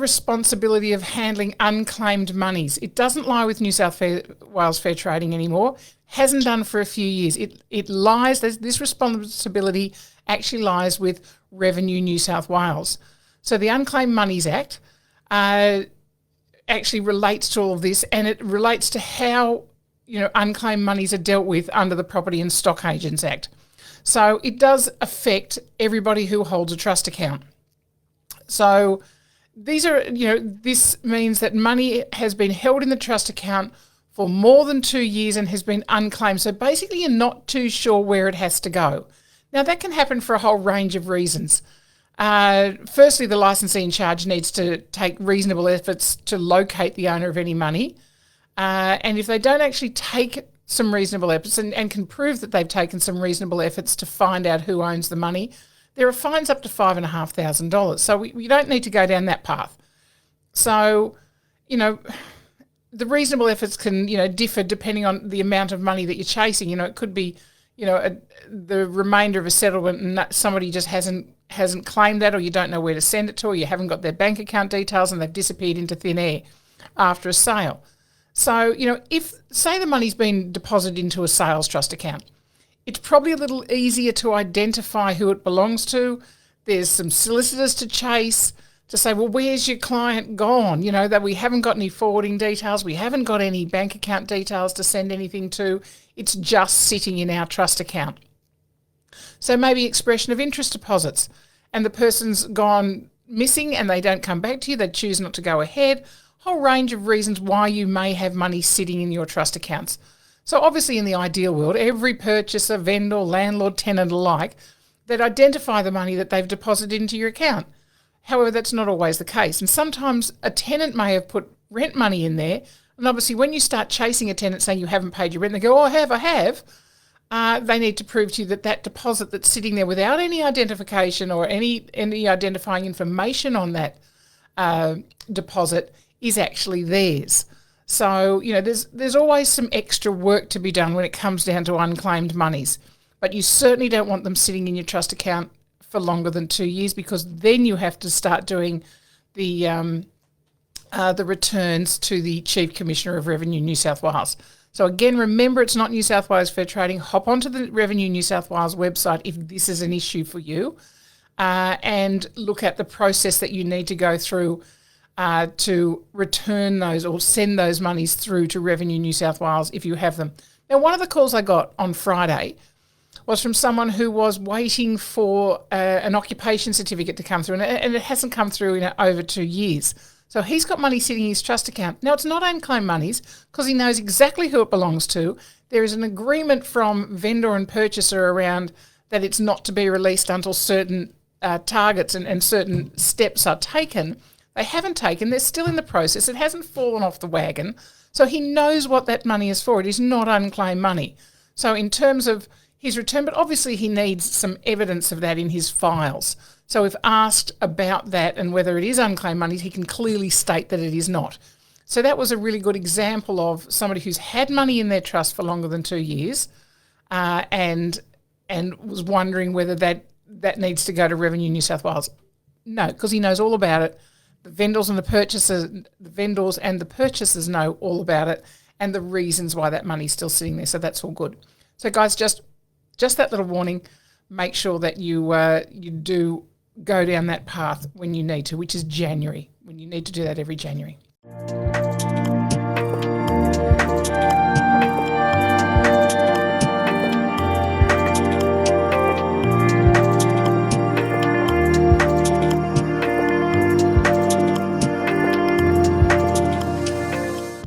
responsibility of handling unclaimed monies. It doesn't lie with New South Wales Fair Trading anymore. Hasn't done for a few years. It lies. This responsibility actually lies with Revenue New South Wales. So the Unclaimed Monies Act actually relates to all of this, and it relates to how unclaimed monies are dealt with under the Property and Stock Agents Act. So it does affect everybody who holds a trust account. So these are, this means that money has been held in the trust account for more than 2 years and has been unclaimed. So basically you're not too sure where it has to go. Now that can happen for a whole range of reasons. Firstly, the licensee in charge needs to take reasonable efforts to locate the owner of any money. And if they don't actually take some reasonable efforts and can prove that they've taken some reasonable efforts to find out who owns the money, there are fines up to $5,500. So we don't need to go down that path. So, the reasonable efforts can, differ depending on the amount of money that you're chasing. It could be, the remainder of a settlement and somebody just hasn't claimed that, or you don't know where to send it to, or you haven't got their bank account details and they've disappeared into thin air after a sale. So, if, say the money's been deposited into a sales trust account, it's probably a little easier to identify who it belongs to. There's some solicitors to chase to say, well, where's your client gone? That we haven't got any forwarding details. We haven't got any bank account details to send anything to. It's just sitting in our trust account. So maybe expression of interest deposits, and the person's gone missing and they don't come back to you. They choose not to go ahead. Whole range of reasons why you may have money sitting in your trust accounts. So obviously in the ideal world, every purchaser, vendor, landlord, tenant alike, that identify the money that they've deposited into your account. However, that's not always the case. And sometimes a tenant may have put rent money in there. And obviously when you start chasing a tenant saying you haven't paid your rent, they go, oh, I have. They need to prove to you that deposit that's sitting there without any identification or any identifying information on that deposit is actually theirs. So, there's always some extra work to be done when it comes down to unclaimed monies. But you certainly don't want them sitting in your trust account for longer than 2 years, because then you have to start doing the returns to the Chief Commissioner of Revenue New South Wales. So again, remember, it's not New South Wales Fair Trading. Hop onto the Revenue New South Wales website if this is an issue for you, and look at the process that you need to go through to return those or send those monies through to Revenue New South Wales if you have them. Now, one of the calls I got on Friday was from someone who was waiting for an occupation certificate to come through, and it hasn't come through in over 2 years. So he's got money sitting in his trust account. Now, it's not unclaimed monies because he knows exactly who it belongs to. There is an agreement from vendor and purchaser around that it's not to be released until certain targets and certain steps are taken. They haven't taken. They're still in the process. It hasn't fallen off the wagon. So he knows what that money is for. It is not unclaimed money. So in terms of his return, but obviously he needs some evidence of that in his files. So if asked about that and whether it is unclaimed money, he can clearly state that it is not. So that was a really good example of somebody who's had money in their trust for longer than 2 years and was wondering whether that needs to go to Revenue New South Wales. No, because he knows all about it. The vendors and the purchasers know all about it and the reasons why that money's still sitting there. So that's all good. So guys, just that little warning. Make sure that you do go down that path when you need to, which is January, when you need to do that every January.